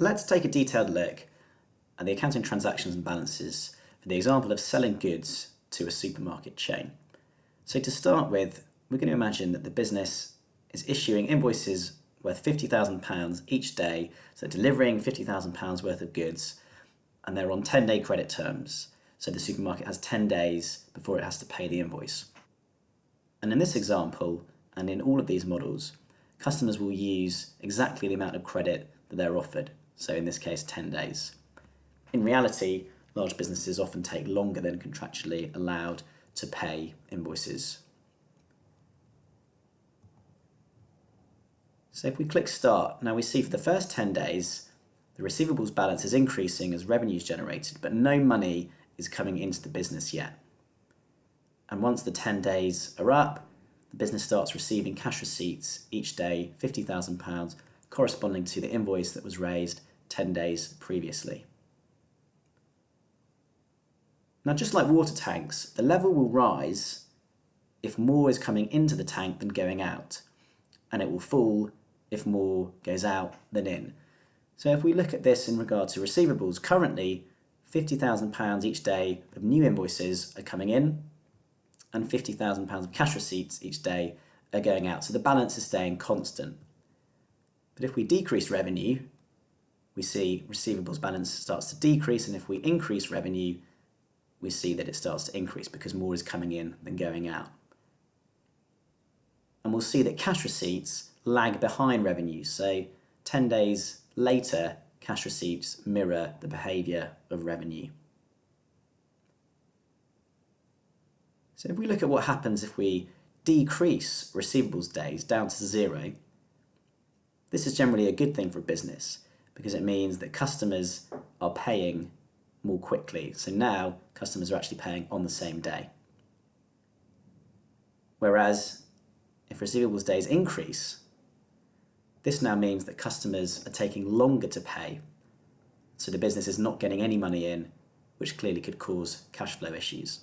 Let's take a detailed look at the accounting transactions and balances for the example of selling goods to a supermarket chain. So to start with, we're going to imagine that the business is issuing invoices worth £50,000 each day, so delivering £50,000 worth of goods, and they're on 10-day credit terms. So the supermarket has 10 days before it has to pay the invoice. And in this example, and in all of these models, customers will use exactly the amount of credit that they're offered. So in this case, 10 days. In reality, large businesses often take longer than contractually allowed to pay invoices. So if we click Start, now we see for the first 10 days, the receivables balance is increasing as revenue is generated, but no money is coming into the business yet. And once the 10 days are up, the business starts receiving cash receipts each day, £50,000, corresponding to the invoice that was raised 10 days previously. Now, just like water tanks, the level will rise if more is coming into the tank than going out, and it will fall if more goes out than in. So if we look at this in regard to receivables, currently £50,000 each day of new invoices are coming in and £50,000 of cash receipts each day are going out. So the balance is staying constant. But if we decrease revenue, we see receivables balance starts to decrease, and if we increase revenue, we see that it starts to increase because more is coming in than going out. And we'll see that cash receipts lag behind revenue. So 10 days later, cash receipts mirror the behaviour of revenue. So if we look at what happens if we decrease receivables days down to 0, this is generally a good thing for a business because it means that customers are paying more quickly. So now customers are actually paying on the same day. Whereas if receivables days increase, this now means that customers are taking longer to pay. So the business is not getting any money in, which clearly could cause cash flow issues.